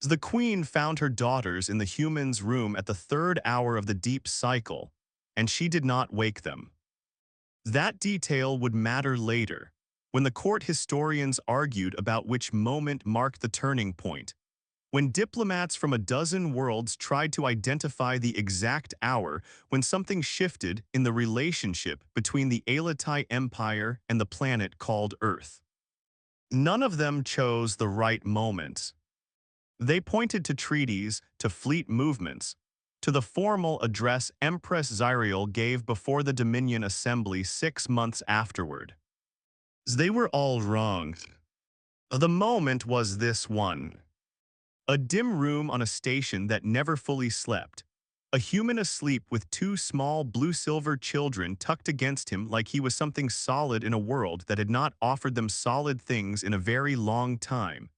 The queen found her daughters in the humans' room at the third hour of the deep cycle, and she did not wake them. That detail would matter later, when the court historians argued about which moment marked the turning point. When diplomats from a dozen worlds tried to identify the exact hour when something shifted in the relationship between the Alatai Empire and the planet called Earth. None of them chose the right moment. They pointed to treaties, to fleet movements, to the formal address Empress Zariel gave before the Dominion Assembly 6 months afterward. They were all wrong. The moment was this one. A dim room on a station that never fully slept. A human asleep with two small blue-silver children tucked against him like he was something solid in a world that had not offered them solid things in a very long time.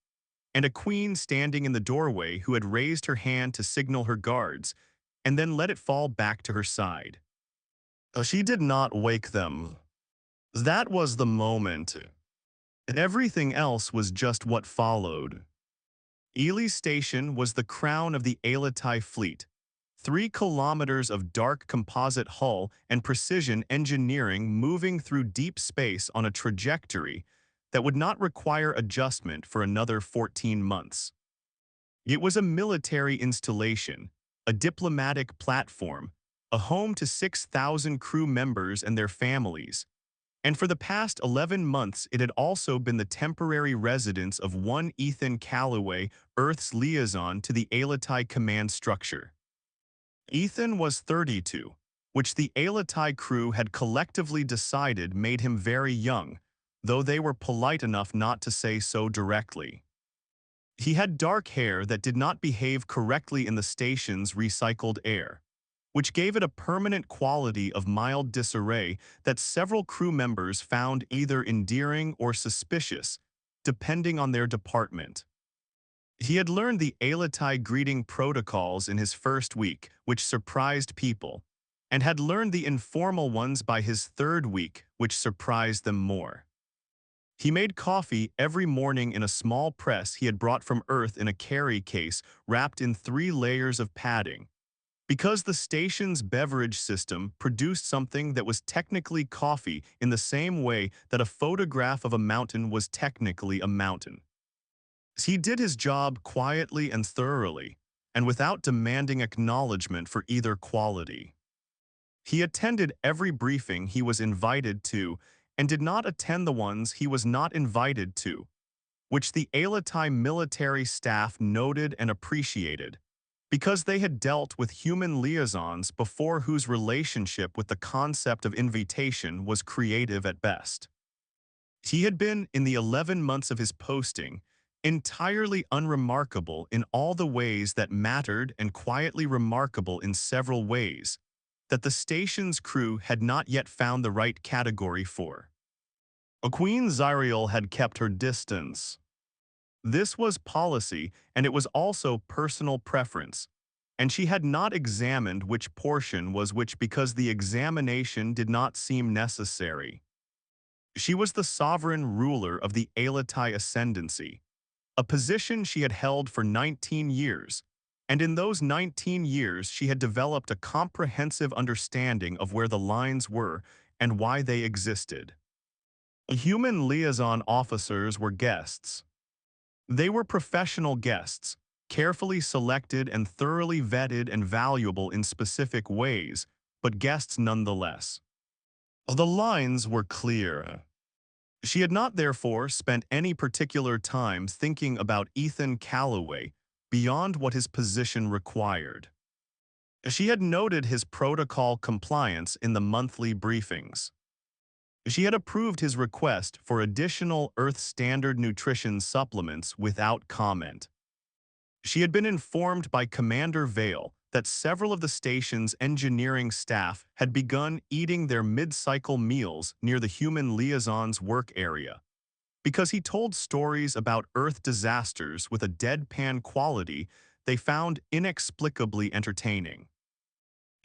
And a queen standing in the doorway who had raised her hand to signal her guards, and then let it fall back to her side. She did not wake them. That was the moment. Everything else was just what followed. Ely Station was the crown of the Alatai fleet. 3 kilometers of dark composite hull and precision engineering moving through deep space on a trajectory that would not require adjustment for another 14 months. It was a military installation, a diplomatic platform, a home to 6,000 crew members and their families. And for the past 11 months, it had also been the temporary residence of one Ethan Calloway, Earth's liaison to the Alatai command structure. Ethan was 32, which the Alatai crew had collectively decided made him very young, though they were polite enough not to say so directly. He had dark hair that did not behave correctly in the station's recycled air, which gave it a permanent quality of mild disarray that several crew members found either endearing or suspicious, depending on their department. He had learned the Alatai greeting protocols in his first week, which surprised people, and had learned the informal ones by his third week, which surprised them more. He made coffee every morning in a small press he had brought from Earth in a carry case wrapped in 3 layers of padding, because the station's beverage system produced something that was technically coffee in the same way that a photograph of a mountain was technically a mountain. He did his job quietly and thoroughly, and without demanding acknowledgement for either quality. He attended every briefing he was invited to and did not attend the ones he was not invited to, which the Alatai military staff noted and appreciated, because they had dealt with human liaisons before whose relationship with the concept of invitation was creative at best. He had been, in the 11 months of his posting, entirely unremarkable in all the ways that mattered and quietly remarkable in several ways that the station's crew had not yet found the right category for. Queen Zariel had kept her distance. This was policy, and it was also personal preference, and she had not examined which portion was which because the examination did not seem necessary. She was the sovereign ruler of the Alatai ascendancy, a position she had held for 19 years, and in those 19 years she had developed a comprehensive understanding of where the lines were and why they existed. Human liaison officers were guests. They were professional guests, carefully selected and thoroughly vetted and valuable in specific ways, but guests nonetheless. The lines were clear. She had not therefore spent any particular time thinking about Ethan Calloway beyond what his position required. She had noted his protocol compliance in the monthly briefings. She had approved his request for additional Earth Standard nutrition supplements without comment. She had been informed by Commander Vale that several of the station's engineering staff had begun eating their mid-cycle meals near the human liaison's work area, because he told stories about Earth disasters with a deadpan quality they found inexplicably entertaining.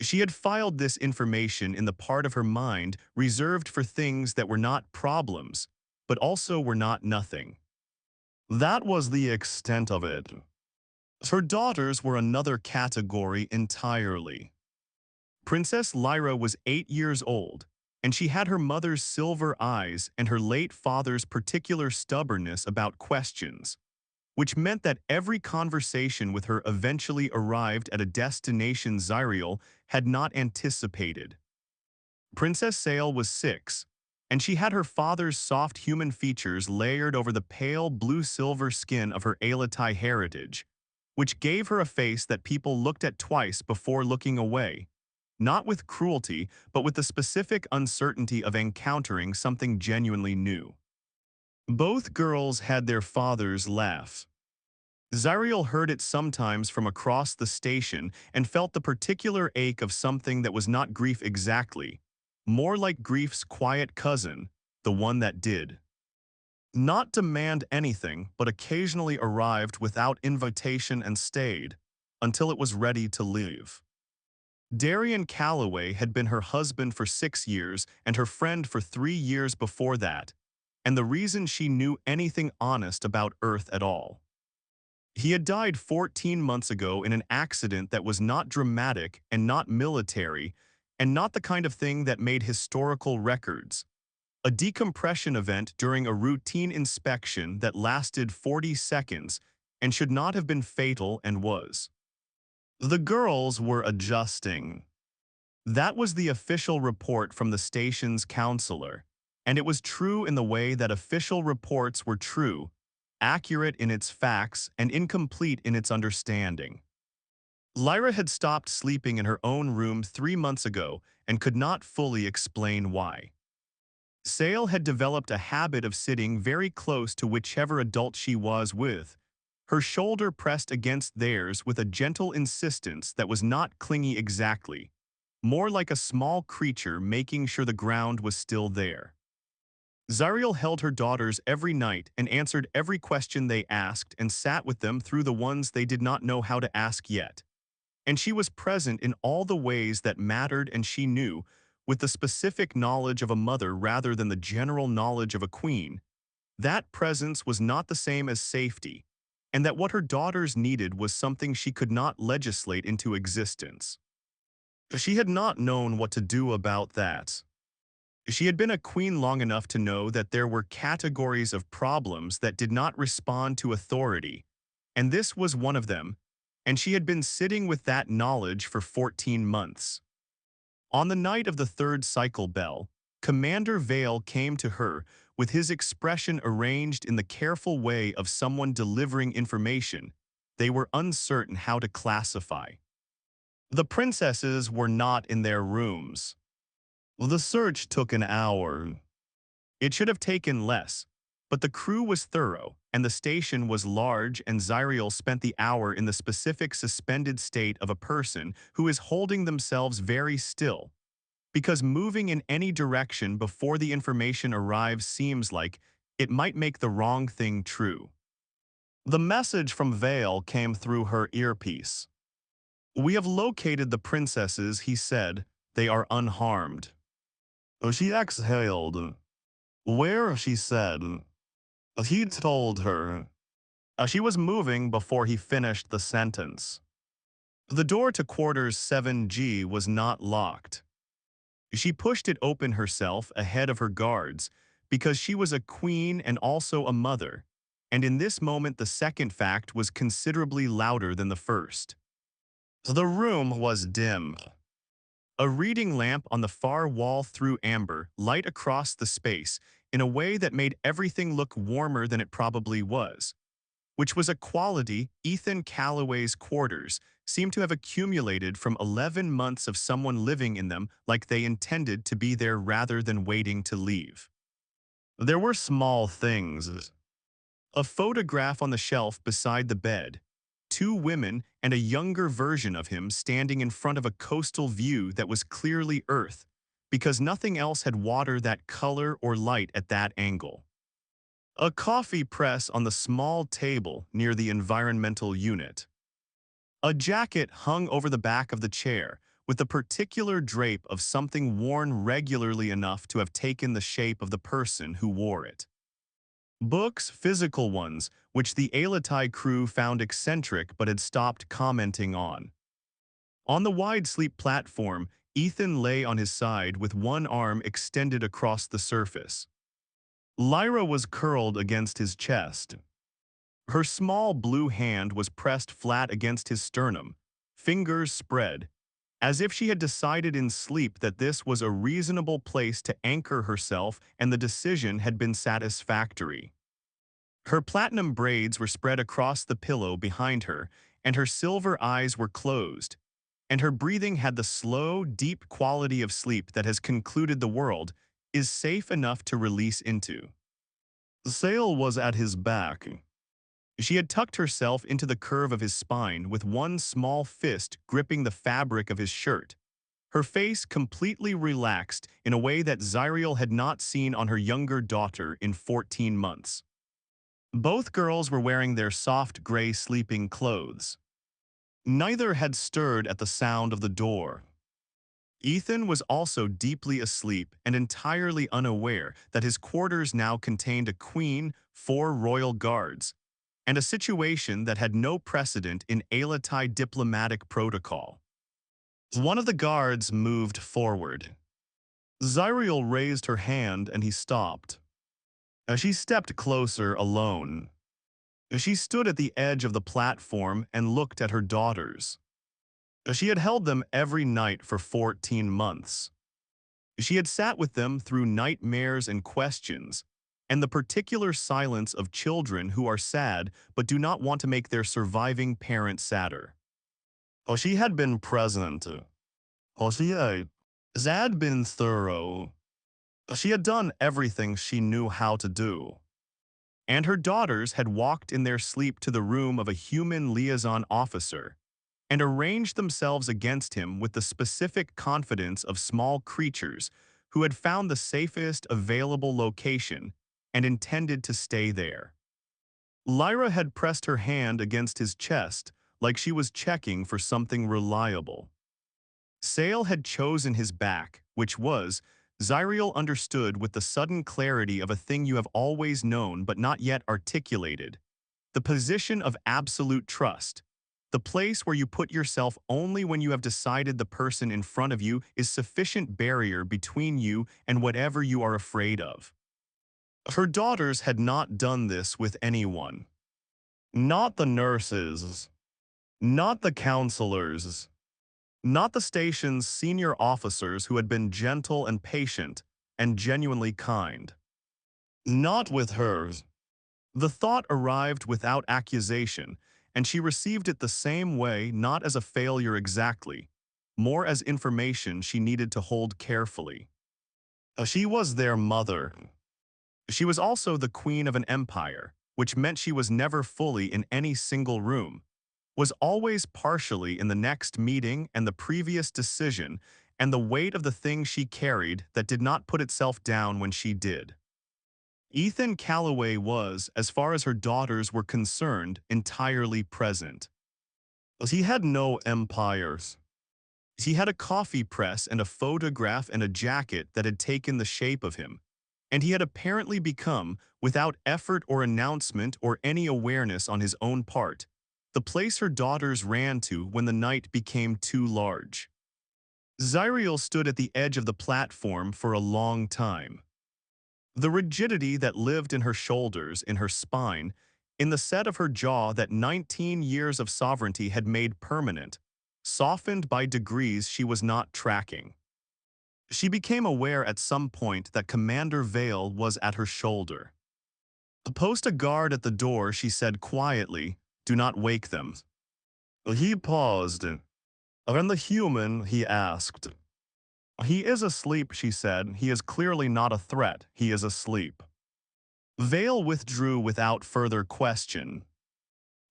She had filed this information in the part of her mind reserved for things that were not problems, but also were not nothing. That was the extent of it. Her daughters were another category entirely. Princess Lyra was 8 years old, and she had her mother's silver eyes and her late father's particular stubbornness about questions, which meant that every conversation with her eventually arrived at a destination Zyriel had not anticipated. Princess Sail was 6, and she had her father's soft human features layered over the pale blue-silver skin of her Alatai heritage, which gave her a face that people looked at twice before looking away, not with cruelty, but with the specific uncertainty of encountering something genuinely new. Both girls had their father's laugh. Zyriel heard it sometimes from across the station and felt the particular ache of something that was not grief exactly, more like grief's quiet cousin, the one that did not demand anything but occasionally arrived without invitation and stayed until it was ready to leave. Darian Calloway had been her husband for 6 years and her friend for 3 years before that, and the reason she knew anything honest about Earth at all. He had died 14 months ago in an accident that was not dramatic and not military, and not the kind of thing that made historical records. A decompression event during a routine inspection that lasted 40 seconds and should not have been fatal and was. The girls were adjusting. That was the official report from the station's counselor, and it was true in the way that official reports were true, accurate in its facts and incomplete in its understanding. Lyra had stopped sleeping in her own room 3 months ago and could not fully explain why. Sale had developed a habit of sitting very close to whichever adult she was with, her shoulder pressed against theirs with a gentle insistence that was not clingy exactly, more like a small creature making sure the ground was still there. Zariel held her daughters every night and answered every question they asked and sat with them through the ones they did not know how to ask yet. And she was present in all the ways that mattered, and she knew, with the specific knowledge of a mother rather than the general knowledge of a queen, that presence was not the same as safety, and that what her daughters needed was something she could not legislate into existence. She had not known what to do about that. She had been a queen long enough to know that there were categories of problems that did not respond to authority, and this was one of them, and she had been sitting with that knowledge for 14 months. On the night of the third cycle bell, Commander Vale came to her with his expression arranged in the careful way of someone delivering information they were uncertain how to classify. The princesses were not in their rooms. The search took an hour. It should have taken less, but the crew was thorough, and the station was large, and Zyriel spent the hour in the specific suspended state of a person who is holding themselves very still, because moving in any direction before the information arrives seems like it might make the wrong thing true. The message from Vale came through her earpiece. "We have located the princesses," he said. "They are unharmed." She exhaled. "Where?" she said. He told her. She was moving before he finished the sentence. The door to quarters 7G was not locked. She pushed it open herself ahead of her guards because she was a queen and also a mother, and in this moment the second fact was considerably louder than the first. The room was dim. A reading lamp on the far wall threw amber light across the space in a way that made everything look warmer than it probably was, which was a quality Ethan Calloway's quarters seemed to have accumulated from 11 months of someone living in them like they intended to be there rather than waiting to leave. There were small things. A photograph on the shelf beside the bed, 2 women and a younger version of him standing in front of a coastal view that was clearly Earth, because nothing else had water that color or light at that angle. A coffee press on the small table near the environmental unit. A jacket hung over the back of the chair, with a particular drape of something worn regularly enough to have taken the shape of the person who wore it. Books, physical ones, which the Alatai crew found eccentric but had stopped commenting on. On the wide sleep platform, Ethan lay on his side with one arm extended across the surface. Lyra was curled against his chest. Her small blue hand was pressed flat against his sternum, fingers spread, as if she had decided in sleep that this was a reasonable place to anchor herself and the decision had been satisfactory. Her platinum braids were spread across the pillow behind her, and her silver eyes were closed, and her breathing had the slow, deep quality of sleep that has concluded the world is safe enough to release into. Sail was at his back. She had tucked herself into the curve of his spine with one small fist gripping the fabric of his shirt, her face completely relaxed in a way that Zyriel had not seen on her younger daughter in 14 months. Both girls were wearing their soft gray sleeping clothes. Neither had stirred at the sound of the door. Ethan was also deeply asleep and entirely unaware that his quarters now contained a queen, 4 royal guards, and a situation that had no precedent in Alatai diplomatic protocol. One of the guards moved forward. Zyriel raised her hand and he stopped. As she stepped closer alone, she stood at the edge of the platform and looked at her daughters. She had held them every night for 14 months. She had sat with them through nightmares and questions, and the particular silence of children who are sad but do not want to make their surviving parent sadder. She had been present. She had been thorough. She had done everything she knew how to do. And her daughters had walked in their sleep to the room of a human liaison officer and arranged themselves against him with the specific confidence of small creatures who had found the safest available location and intended to stay there. Lyra had pressed her hand against his chest like she was checking for something reliable. Sale had chosen his back, which was, Zyriel understood with the sudden clarity of a thing you have always known but not yet articulated, the position of absolute trust, the place where you put yourself only when you have decided the person in front of you is sufficient barrier between you and whatever you are afraid of. Her daughters had not done this with anyone. Not the nurses. Not the counselors. Not the station's senior officers who had been gentle and patient and genuinely kind. Not with hers. The thought arrived without accusation, and she received it the same way, not as a failure exactly, more as information she needed to hold carefully. She was their mother. She was also the queen of an empire, which meant she was never fully in any single room, was always partially in the next meeting and the previous decision, and the weight of the thing she carried that did not put itself down when she did. Ethan Calloway was, as far as her daughters were concerned, entirely present. He had no empires. He had a coffee press and a photograph and a jacket that had taken the shape of him, and he had apparently become, without effort or announcement or any awareness on his own part, the place her daughters ran to when the night became too large. Zyriel stood at the edge of the platform for a long time. The rigidity that lived in her shoulders, in her spine, in the set of her jaw that 19 years of sovereignty had made permanent, softened by degrees she was not tracking. She became aware at some point that Commander Vale was at her shoulder. Post a guard at the door, she said quietly, do not wake them. He paused. And the human, he asked. He is asleep, she said. He is clearly not a threat. He is asleep. Vale withdrew without further question.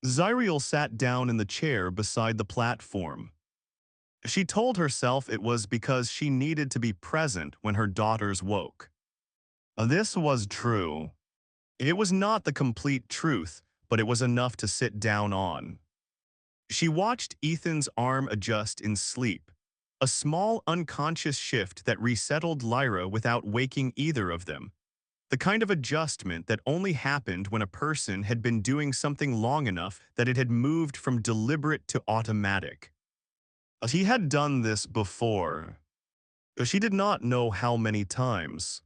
Zyriel sat down in the chair beside the platform. She told herself it was because she needed to be present when her daughters woke. This was true. It was not the complete truth, but it was enough to sit down on. She watched Ethan's arm adjust in sleep, a small unconscious shift that resettled Lyra without waking either of them. The kind of adjustment that only happened when a person had been doing something long enough that it had moved from deliberate to automatic. He had done this before. She did not know how many times.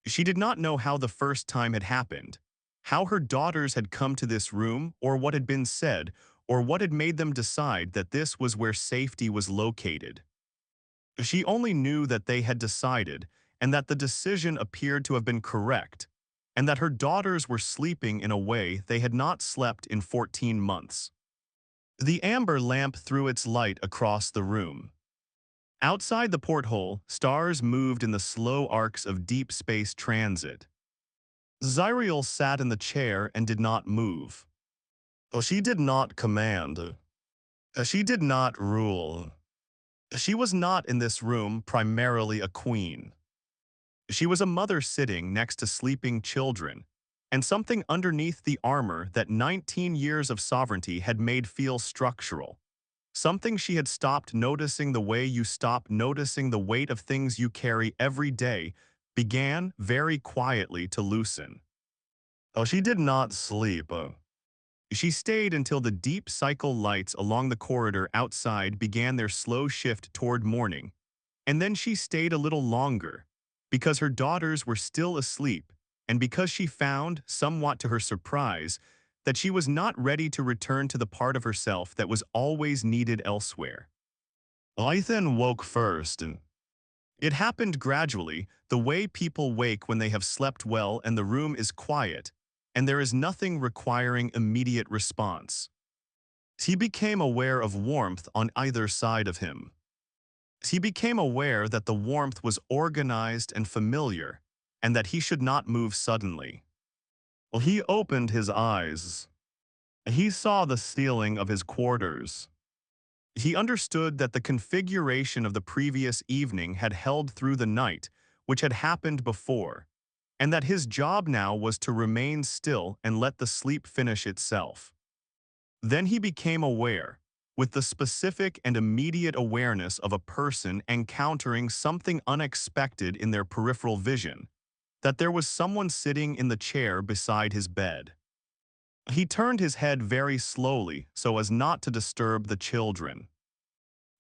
She did not know how the first time had happened, how her daughters had come to this room, or what had been said, or what had made them decide that this was where safety was located. She only knew that they had decided, and that the decision appeared to have been correct, and that her daughters were sleeping in a way they had not slept in 14 months. The amber lamp threw its light across the room. Outside the porthole, stars moved in the slow arcs of deep space transit. Zyriel sat in the chair and did not move. She did not command. She did not rule. She was not in this room primarily a queen. She was a mother sitting next to sleeping children, and something underneath the armor that 19 years of sovereignty had made feel structural. Something she had stopped noticing the way you stop noticing the weight of things you carry every day began very quietly to loosen. She did not sleep. She stayed until the deep cycle lights along the corridor outside began their slow shift toward morning, and then she stayed a little longer, because her daughters were still asleep, and because she found, somewhat to her surprise, that she was not ready to return to the part of herself that was always needed elsewhere. I then woke first. It happened gradually, the way people wake when they have slept well and the room is quiet, and there is nothing requiring immediate response. He became aware of warmth on either side of him. He became aware that the warmth was organized and familiar, and that he should not move suddenly. He opened his eyes. He saw the ceiling of his quarters. He understood that the configuration of the previous evening had held through the night, which had happened before, and that his job now was to remain still and let the sleep finish itself. Then he became aware, with the specific and immediate awareness of a person encountering something unexpected in their peripheral vision, that there was someone sitting in the chair beside his bed. He turned his head very slowly so as not to disturb the children.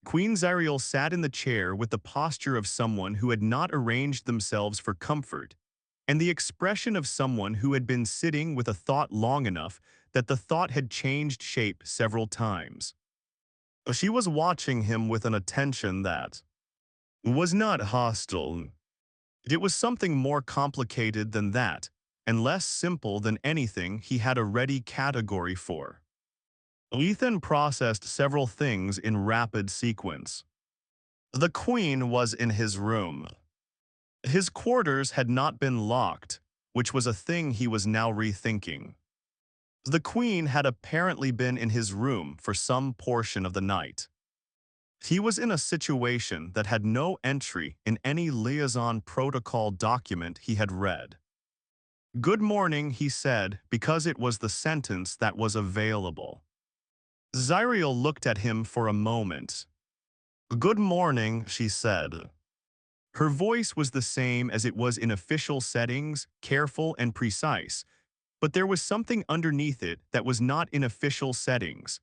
Queen Zariel sat in the chair with the posture of someone who had not arranged themselves for comfort, and the expression of someone who had been sitting with a thought long enough that the thought had changed shape several times. She was watching him with an attention that was not hostile. It was something more complicated than that, and less simple than anything he had a ready category for. Ethan processed several things in rapid sequence. The Queen was in his room. His quarters had not been locked, which was a thing he was now rethinking. The Queen had apparently been in his room for some portion of the night. He was in a situation that had no entry in any liaison protocol document he had read. "Good morning," he said, because it was the sentence that was available. Zyriel looked at him for a moment. "Good morning," she said. Her voice was the same as it was in official settings, careful and precise, but there was something underneath it that was not in official settings,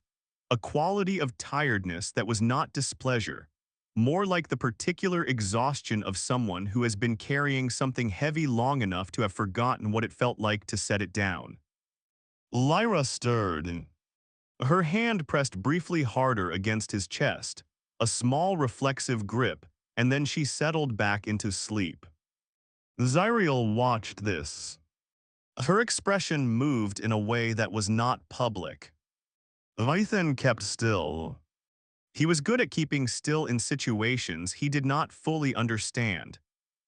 a quality of tiredness that was not displeasure, more like the particular exhaustion of someone who has been carrying something heavy long enough to have forgotten what it felt like to set it down. Lyra stirred. Her hand pressed briefly harder against his chest, a small reflexive grip, and then she settled back into sleep. Zyriel watched this. Her expression moved in a way that was not public. Vythan kept still. He was good at keeping still in situations he did not fully understand,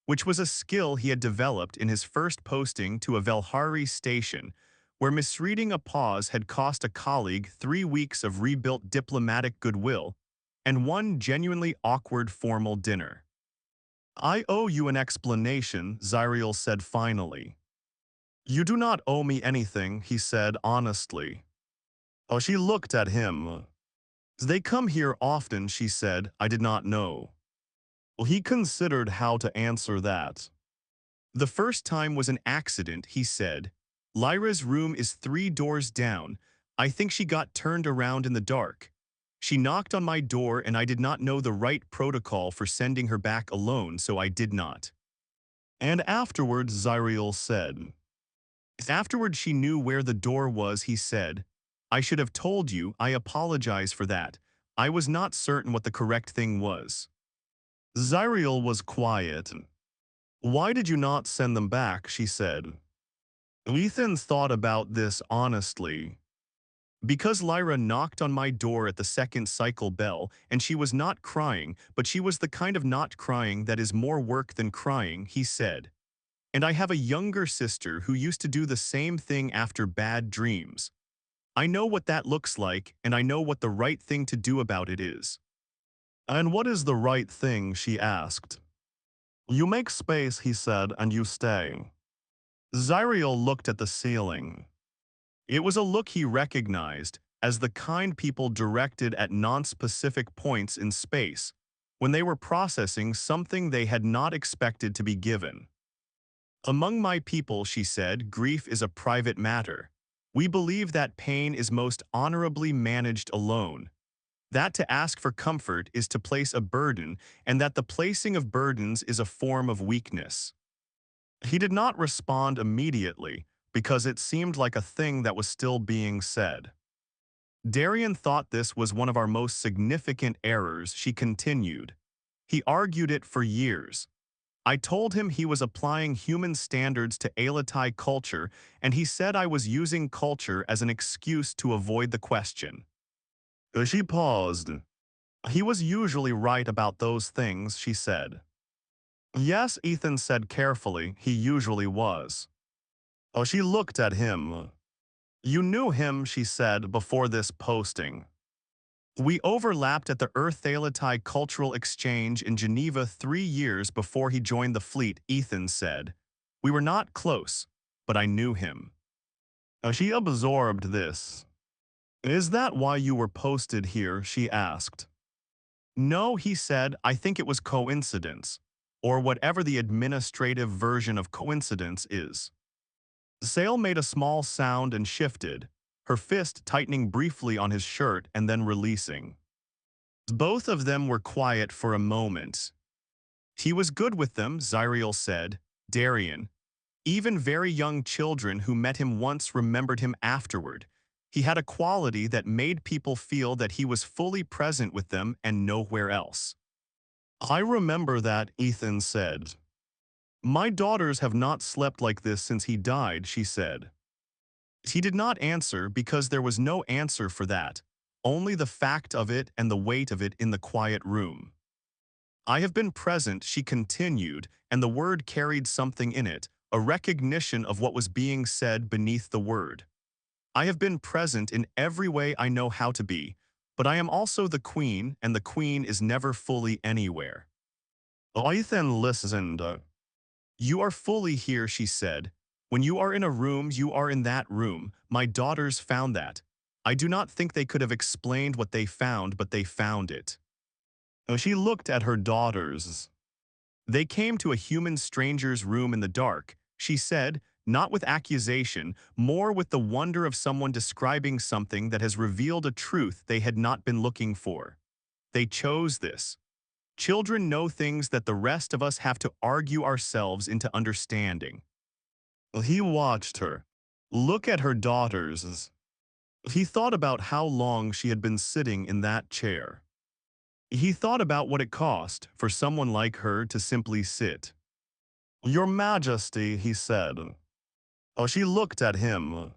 which was a skill he had developed in his first posting to a Velhari station, where misreading a pause had cost a colleague 3 weeks of rebuilt diplomatic goodwill and one genuinely awkward formal dinner. "I owe you an explanation," Zyriel said finally. "You do not owe me anything," he said honestly. She looked at him. "They come here often," she said. "I did not know." He considered how to answer that. The first time was an accident, he said. Lyra's room is 3 doors down. I think she got turned around in the dark. She knocked on my door and I did not know the right protocol for sending her back alone, so I did not. And afterwards, Zyriel said. Afterward she knew where the door was, he said. I should have told you, I apologize for that. I was not certain what the correct thing was. Zyriel was quiet. Why did you not send them back, she said. Ethan thought about this honestly. Because Lyra knocked on my door at the second cycle bell, and she was not crying, but she was the kind of not crying that is more work than crying, he said. And I have a younger sister who used to do the same thing after bad dreams. I know what that looks like, and I know what the right thing to do about it is. And what is the right thing, she asked. You make space, he said, and you stay. Zyriel looked at the ceiling. It was a look he recognized as the kind people directed at non-specific points in space when they were processing something they had not expected to be given. Among my people, she said, grief is a private matter. We believe that pain is most honorably managed alone. That to ask for comfort is to place a burden, and that the placing of burdens is a form of weakness. He did not respond immediately, because it seemed like a thing that was still being said. Darian thought this was one of our most significant errors, she continued. He argued it for years. I told him he was applying human standards to Alatai culture, and he said I was using culture as an excuse to avoid the question. She paused. He was usually right about those things, she said. Yes, Ethan said carefully, he usually was. She looked at him. You knew him, she said, before this posting. We overlapped at the Earth-Alatai Cultural Exchange in Geneva 3 years before he joined the fleet, Ethan said. We were not close, but I knew him. She absorbed this. Is that why you were posted here, she asked. No, he said, I think it was coincidence, or whatever the administrative version of coincidence is. Sale made a small sound and shifted, her fist tightening briefly on his shirt and then releasing. Both of them were quiet for a moment. He was good with them, Zyriel said. Darian. Even very young children who met him once remembered him afterward. He had a quality that made people feel that he was fully present with them and nowhere else. I remember that, Ethan said. My daughters have not slept like this since he died, she said. He did not answer because there was no answer for that, only the fact of it and the weight of it in the quiet room. I have been present, she continued, and the word carried something in it, a recognition of what was being said beneath the word. I have been present in every way I know how to be, but I am also the queen, and the queen is never fully anywhere. Ethan listened. You are fully here, she said. When you are in a room, you are in that room. My daughters found that. I do not think they could have explained what they found, but they found it. She looked at her daughters. They came to a human stranger's room in the dark, she said, not with accusation, more with the wonder of someone describing something that has revealed a truth they had not been looking for. They chose this. Children know things that the rest of us have to argue ourselves into understanding. He watched her. Look at her daughters. He thought about how long she had been sitting in that chair. He thought about what it cost for someone like her to simply sit. Your Majesty, he said. She looked at him.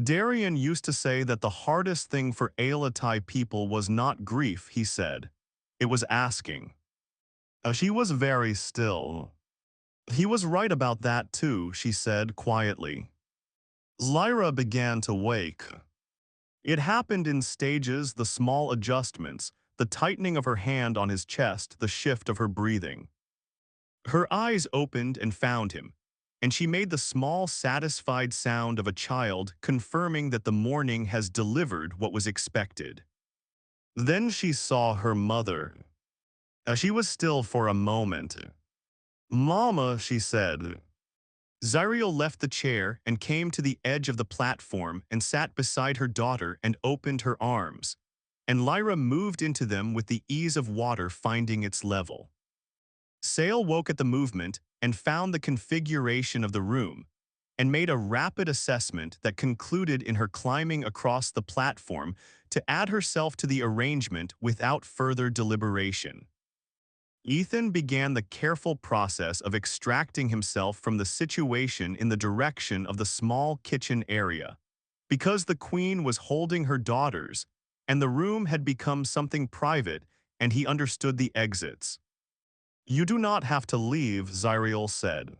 Darian used to say that the hardest thing for Alatai people was not grief, he said. It was asking. She was very still. He was right about that too, she said quietly. Lyra began to wake. It happened in stages, the small adjustments, the tightening of her hand on his chest, the shift of her breathing. Her eyes opened and found him, and she made the small, satisfied sound of a child confirming that the morning has delivered what was expected. Then she saw her mother. She was still for a moment. Mama, she said. Zariel left the chair and came to the edge of the platform and sat beside her daughter and opened her arms, and Lyra moved into them with the ease of water finding its level. Sale woke at the movement and found the configuration of the room, and made a rapid assessment that concluded in her climbing across the platform to add herself to the arrangement without further deliberation. Ethan began the careful process of extracting himself from the situation in the direction of the small kitchen area, because the queen was holding her daughters, and the room had become something private, and he understood the exits. "You do not have to leave," Zariel said.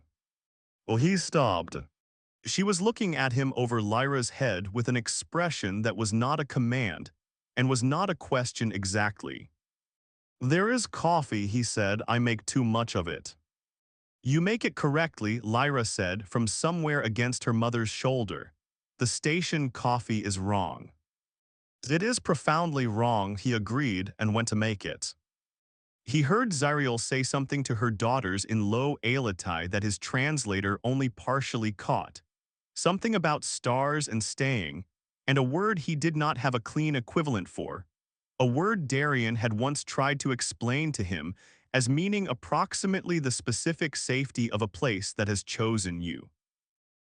Well, he stopped. She was looking at him over Lyra's head with an expression that was not a command, and was not a question exactly. "There is coffee," he said. "I make too much of it." "You make it correctly," Lyra said from somewhere against her mother's shoulder. "The station coffee is wrong." "It is profoundly wrong," he agreed and went to make it. He heard Zariel say something to her daughters in low Alatai that his translator only partially caught. Something about stars and staying, and a word he did not have a clean equivalent for. A word Darian had once tried to explain to him as meaning approximately the specific safety of a place that has chosen you.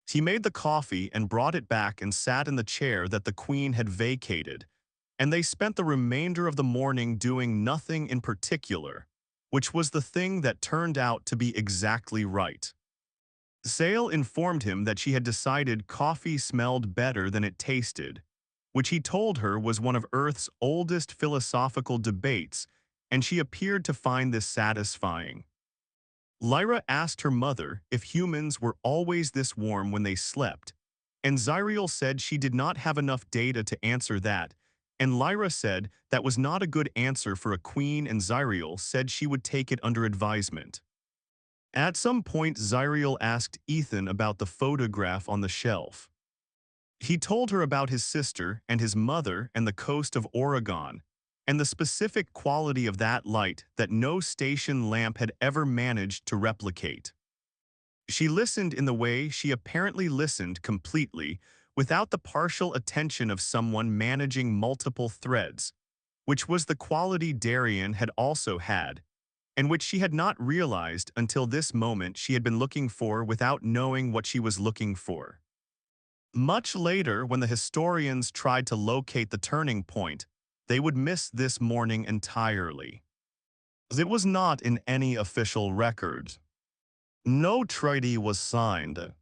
He made the coffee and brought it back and sat in the chair that the queen had vacated, and they spent the remainder of the morning doing nothing in particular, which was the thing that turned out to be exactly right. Sale informed him that she had decided coffee smelled better than it tasted, which he told her was one of Earth's oldest philosophical debates, and she appeared to find this satisfying. Lyra asked her mother if humans were always this warm when they slept, and Zariel said she did not have enough data to answer that, and Lyra said that was not a good answer for a queen, and Zariel said she would take it under advisement. At some point, Zariel asked Ethan about the photograph on the shelf. He told her about his sister and his mother and the coast of Oregon, and the specific quality of that light that no station lamp had ever managed to replicate. She listened in the way she apparently listened completely, without the partial attention of someone managing multiple threads, which was the quality Darian had also had, and which she had not realized until this moment she had been looking for without knowing what she was looking for. Much later, when the historians tried to locate the turning point, they would miss this morning entirely. It was not in any official record. No treaty was signed.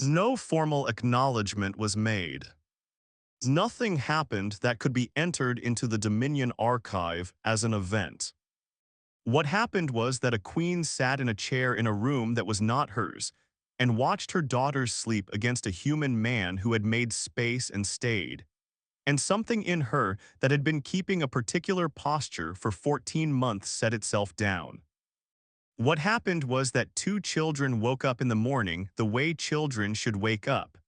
No formal acknowledgement was made. Nothing happened that could be entered into the Dominion archive as an event. What happened was that a queen sat in a chair in a room that was not hers, and watched her daughters sleep against a human man who had made space and stayed, and something in her that had been keeping a particular posture for 14 months set itself down. What happened was that two children woke up in the morning the way children should wake up,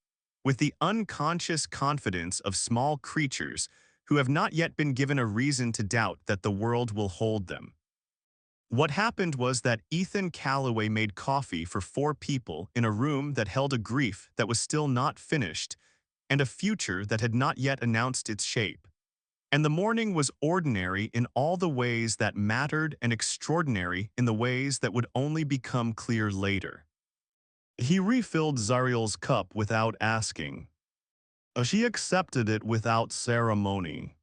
with the unconscious confidence of small creatures who have not yet been given a reason to doubt that the world will hold them. What happened was that Ethan Calloway made coffee for 4 people in a room that held a grief that was still not finished and a future that had not yet announced its shape. And the morning was ordinary in all the ways that mattered and extraordinary in the ways that would only become clear later. He refilled Zariel's cup without asking. She accepted it without ceremony.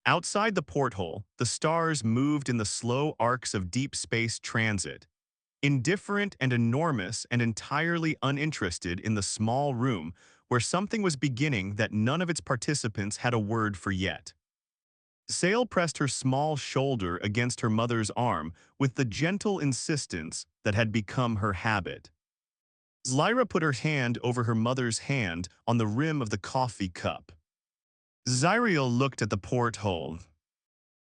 Outside the porthole, the stars moved in the slow arcs of deep space transit, indifferent and enormous and entirely uninterested in the small room where something was beginning that none of its participants had a word for yet. Sale pressed her small shoulder against her mother's arm with the gentle insistence that had become her habit. Lyra put her hand over her mother's hand on the rim of the coffee cup. Zariel looked at the porthole.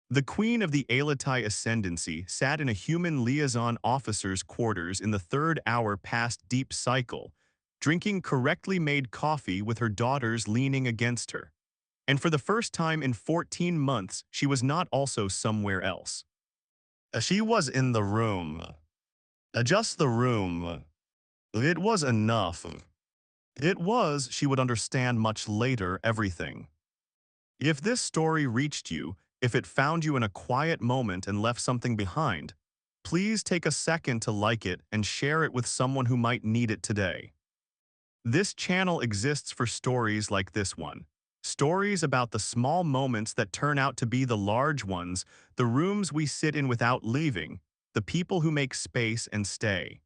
The queen of the Alatai ascendancy sat in a human liaison officer's quarters in the 3rd hour past deep cycle, drinking correctly made coffee with her daughters leaning against her. And for the first time in 14 months, she was not also somewhere else. She was in the room. Just the room. It was enough. It was, she would understand much later, everything. If this story reached you, if it found you in a quiet moment and left something behind, please take a second to like it and share it with someone who might need it today. This channel exists for stories like this one. Stories about the small moments that turn out to be the large ones, the rooms we sit in without leaving, the people who make space and stay.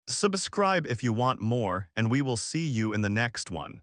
Subscribe if you want more, and we will see you in the next one.